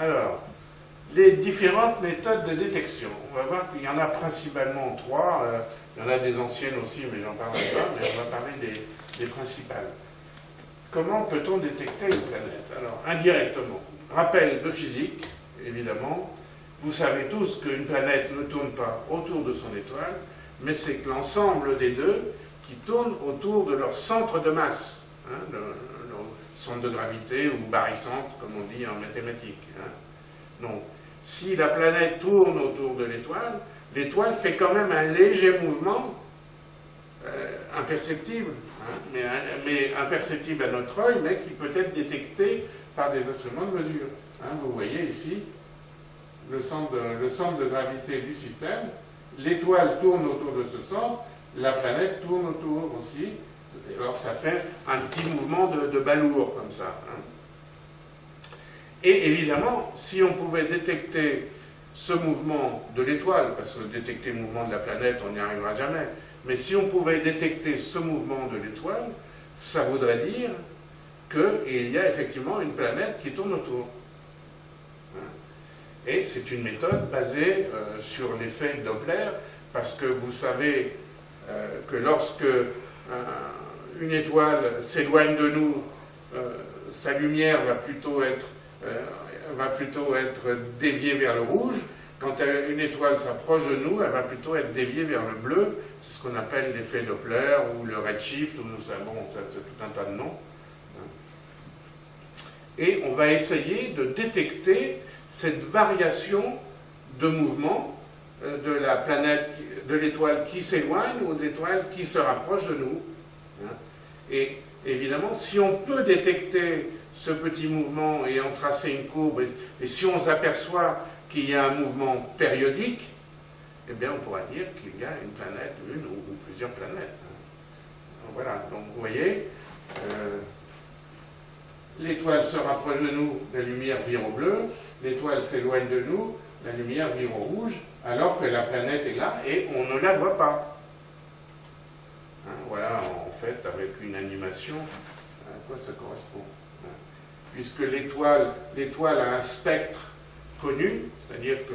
Alors, les différentes méthodes de détection. On va voir qu'il y en a principalement trois. Il y en a des anciennes aussi, mais j'en parlerai pas. Mais on va parler des principales. Comment peut-on détecter une planète? Alors, indirectement. Rappel de physique, évidemment. Vous savez tous qu'une planète ne tourne pas autour de son étoile, mais c'est que l'ensemble des deux qui tournent autour de leur centre de masse, hein, leur centre de gravité ou barycentre, comme on dit en mathématiques. Hein. Donc, si la planète tourne autour de l'étoile, l'étoile fait quand même un léger mouvement imperceptible, hein, mais imperceptible à notre œil, mais qui peut être détecté par des instruments de mesure. Hein, vous voyez ici le centre de gravité du système, l'étoile tourne autour de ce centre, la planète tourne autour aussi, alors ça fait un petit mouvement de balourd comme ça. Hein. Et évidemment, si on pouvait détecter ce mouvement de l'étoile, parce que détecter le mouvement de la planète, on n'y arrivera jamais, mais si on pouvait détecter ce mouvement de l'étoile, ça voudrait dire qu'il y a effectivement une planète qui tourne autour. Et c'est une méthode basée sur l'effet Doppler, parce que vous savez que lorsque une étoile s'éloigne de nous, sa lumière va plutôt être déviée vers le rouge. Quand une étoile s'approche de nous, elle va plutôt être déviée vers le bleu. C'est ce qu'on appelle l'effet Doppler ou le redshift, ou c'est tout un tas de noms. Et on va essayer de détecter cette variation de mouvement de la planète, de l'étoile qui s'éloigne ou de l'étoile qui se rapproche de nous. Et évidemment, si on peut détecter ce petit mouvement et en tracer une courbe, et si on s'aperçoit qu'il y a un mouvement périodique, eh bien on pourra dire qu'il y a une planète, une ou plusieurs planètes. Voilà, donc vous voyez, l'étoile se rapproche de nous, la lumière vire au bleu, l'étoile s'éloigne de nous, la lumière vire au rouge, alors que la planète est là et on ne la voit pas. Hein, voilà, en fait, avec une animation, à quoi ça correspond. Hein. Puisque l'étoile a un spectre connu, c'est-à-dire que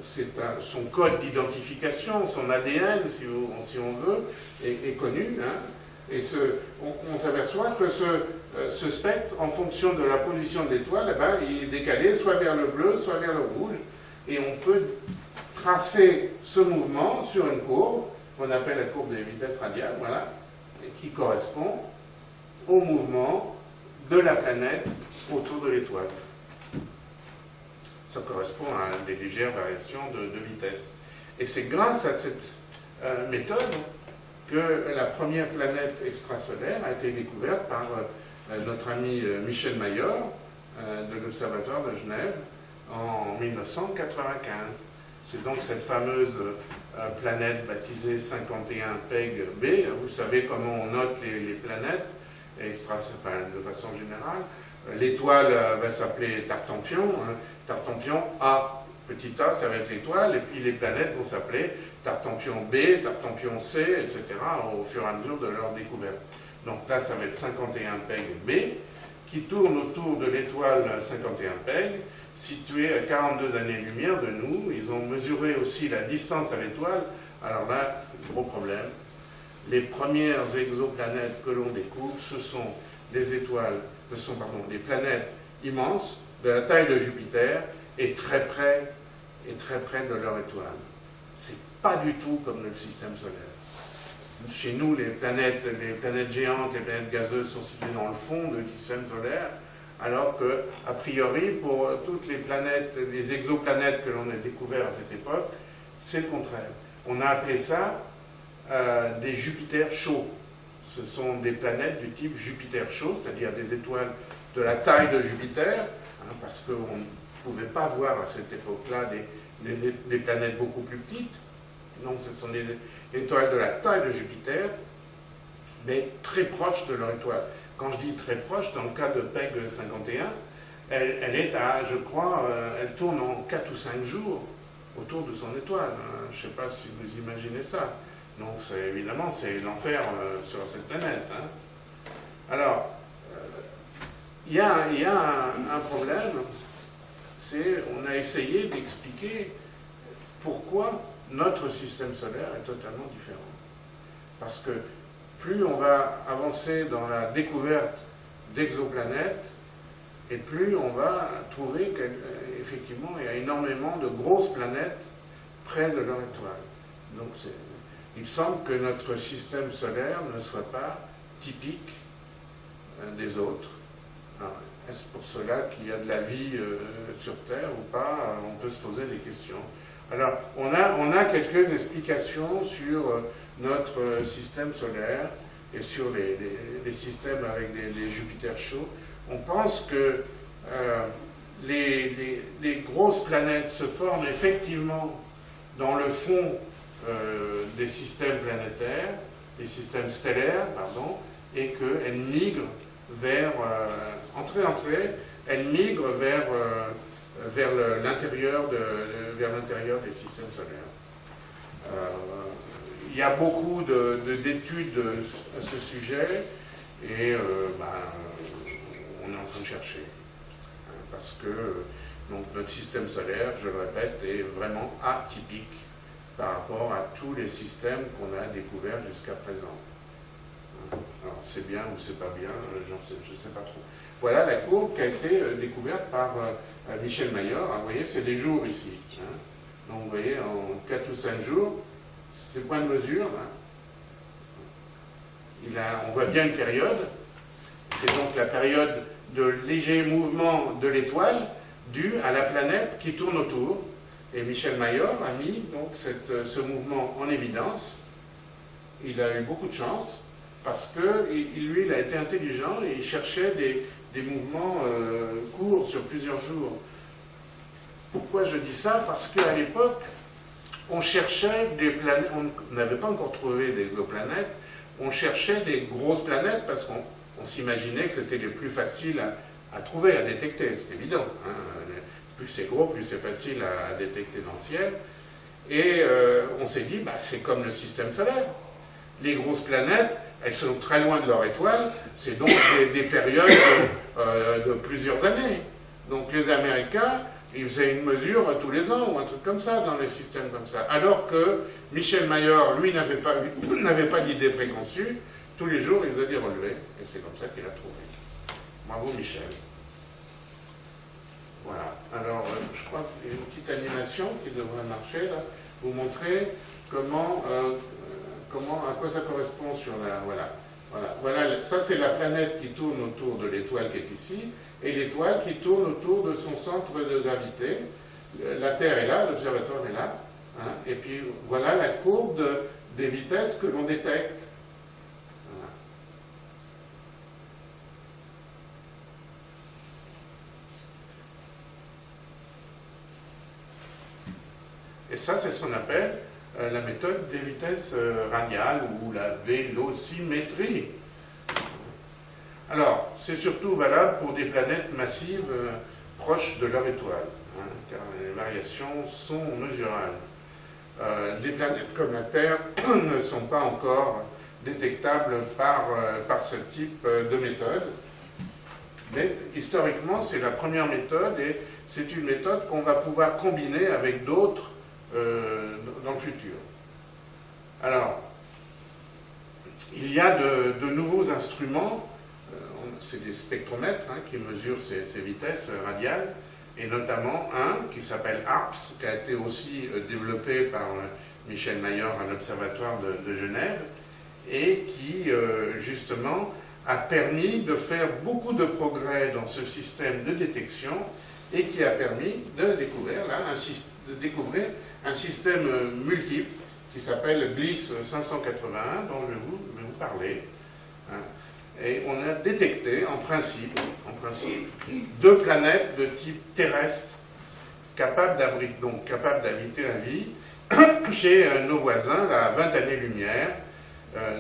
c'est son code d'identification, son ADN, si on veut, est connu. Hein, et on s'aperçoit que ce spectre, en fonction de la position de l'étoile, eh ben, il est décalé soit vers le bleu, soit vers le rouge. Et on peut tracer ce mouvement sur une courbe, qu'on appelle la courbe des vitesses radiales, voilà, et qui correspond au mouvement de la planète autour de l'étoile. Ça correspond à des légères variations de vitesse. Et c'est grâce à cette méthode que la première planète extrasolaire a été découverte par notre ami Michel Mayor de l'Observatoire de Genève en 1995. C'est donc cette fameuse planète baptisée 51 PEG B. Vous savez comment on note les planètes de façon générale. L'étoile va s'appeler Tartampion. Tartampion A, petit a, ça va être l'étoile, et puis les planètes vont s'appeler Tartampion B, Tartampion C, etc., au fur et à mesure de leur découverte. Donc là, ça va être 51 PEG B, qui tourne autour de l'étoile 51 PEG, située à 42 années-lumière de nous. Ils ont mesuré aussi la distance à l'étoile. Alors là, gros problème. Les premières exoplanètes que l'on découvre, ce sont des planètes immenses, de la taille de Jupiter, et très près de leur étoile. C'est pas du tout comme le système solaire. Chez nous, les planètes géantes, les planètes gazeuses sont situées dans le fond du système solaire, alors que, a priori, pour toutes les planètes, les exoplanètes que l'on a découvertes à cette époque, c'est le contraire. On a appelé ça des Jupiters chauds. Ce sont des planètes du type Jupiter chaud, c'est-à-dire des étoiles de la taille de Jupiter, hein, parce qu'on ne pouvait pas voir à cette époque-là des planètes beaucoup plus petites. Donc ce sont des étoiles de la taille de Jupiter, mais très proches de leur étoile. Quand je dis très proche, dans le cas de PEG 51, elle est à, je crois, elle tourne en 4 ou 5 jours autour de son étoile. Je ne sais pas si vous imaginez ça. Donc évidemment, c'est l'enfer sur cette planète. Hein. Alors, il y a un problème, on a essayé d'expliquer pourquoi notre système solaire est totalement différent. Parce que plus on va avancer dans la découverte d'exoplanètes, et plus on va trouver qu'effectivement il y a énormément de grosses planètes près de leur étoile. Donc il semble que notre système solaire ne soit pas typique des autres. Est-ce pour cela qu'il y a de la vie sur Terre ou pas? On peut se poser des questions. Alors, on a quelques explications sur notre système solaire et sur les systèmes avec des Jupiters chauds. On pense que les grosses planètes se forment effectivement dans le fond des systèmes planétaires, des systèmes stellaires, pardon, et qu'elles migrent vers, elles migrent vers l'intérieur des systèmes solaires. Il y a beaucoup d'études à ce sujet, et on est en train de chercher. Parce que donc, notre système solaire, je le répète, est vraiment atypique par rapport à tous les systèmes qu'on a découverts jusqu'à présent. Alors, c'est bien ou c'est pas bien, je ne sais pas trop. Voilà la courbe qui a été découverte par Michel Mayor. Vous voyez, c'est des jours ici. Donc, vous voyez, en 4 ou 5 jours, c'est point de mesure. On voit bien une période. C'est donc la période de léger mouvement de l'étoile due à la planète qui tourne autour. Et Michel Mayor a mis donc ce mouvement en évidence. Il a eu beaucoup de chance parce que lui, il a été intelligent et il cherchait des mouvements courts sur plusieurs jours. Pourquoi je dis ça? Parce qu'à l'époque, on cherchait des planètes, on n'avait pas encore trouvé d'exoplanètes, on cherchait des grosses planètes parce qu'on s'imaginait que c'était les plus faciles à trouver, à détecter, c'est évident. Plus c'est gros, plus c'est facile à détecter dans le ciel. Et on s'est dit, c'est comme le système solaire. Les grosses planètes, elles sont très loin de leur étoile, c'est donc des périodes de plusieurs années. Donc les Américains, ils faisaient une mesure tous les ans, ou un truc comme ça, dans les systèmes comme ça. Alors que Michel Mayor, lui, n'avait pas d'idée préconçue, tous les jours, il faisait des relevés, et c'est comme ça qu'il a trouvé. Bravo Michel. Voilà. Alors, je crois qu'il y a une petite animation qui devrait marcher, là. Vous montrer à quoi ça correspond sur la... Voilà, ça c'est la planète qui tourne autour de l'étoile qui est ici, et l'étoile qui tourne autour de son centre de gravité. La Terre est là, l'observatoire est là, et puis voilà la courbe des vitesses que l'on détecte. Voilà. Et ça, c'est ce qu'on appelle la méthode des vitesses radiales ou la vélocimétrie. Alors, c'est surtout valable pour des planètes massives proches de leur étoile, car les variations sont mesurables. Des planètes comme la Terre ne sont pas encore détectables par ce type de méthode. Mais historiquement, c'est la première méthode et c'est une méthode qu'on va pouvoir combiner avec d'autres dans le futur. Alors, il y a de nouveaux instruments, c'est des spectromètres qui mesurent ces vitesses radiales, et notamment un qui s'appelle ARPS, qui a été aussi développé par Michel Mayor à l'Observatoire de Genève, et qui, justement, a permis de faire beaucoup de progrès dans ce système de détection, et qui a permis de découvrir un système multiple qui s'appelle Gliss 581, dont je vais vous parler. Et on a détecté, en principe, 2 planètes de type terrestre capables d'habiter la vie chez nos voisins à 20 années-lumière,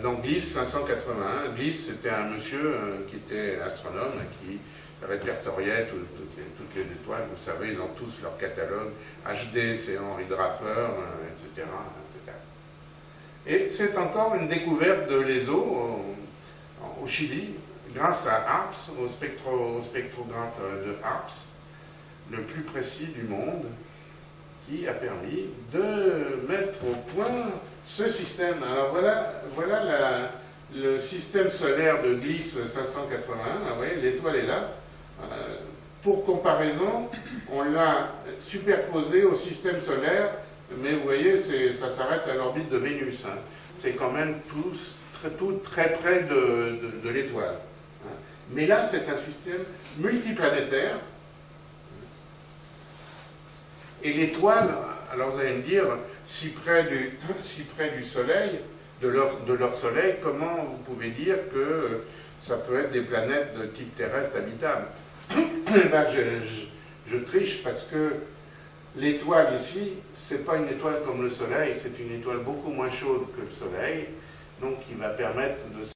dans Gliss 581. Gliss, c'était un monsieur qui était astronome, qui répertoriait toutes les étoiles. Vous savez, ils ont tous leur catalogue. HD, c'est Henri Draper, etc. Et c'est encore une découverte de l'ESO au Chili, grâce à ARPS, au spectrographe de ARPS. le plus précis du monde, qui a permis de mettre au point ce système. Alors voilà le système solaire de Gliss 581, vous voyez, l'étoile est là. Pour comparaison, on l'a superposé au système solaire, mais vous voyez, ça s'arrête à l'orbite de Vénus. Hein. C'est quand même tout très près de l'étoile. Hein. Mais là, c'est un système multiplanétaire. Et l'étoile, alors vous allez me dire, si près du Soleil, de leur Soleil, comment vous pouvez dire que ça peut être des planètes de type terrestre habitable? Ben, je triche parce que l'étoile ici, c'est pas une étoile comme le Soleil, c'est une étoile beaucoup moins chaude que le Soleil, donc qui va permettre de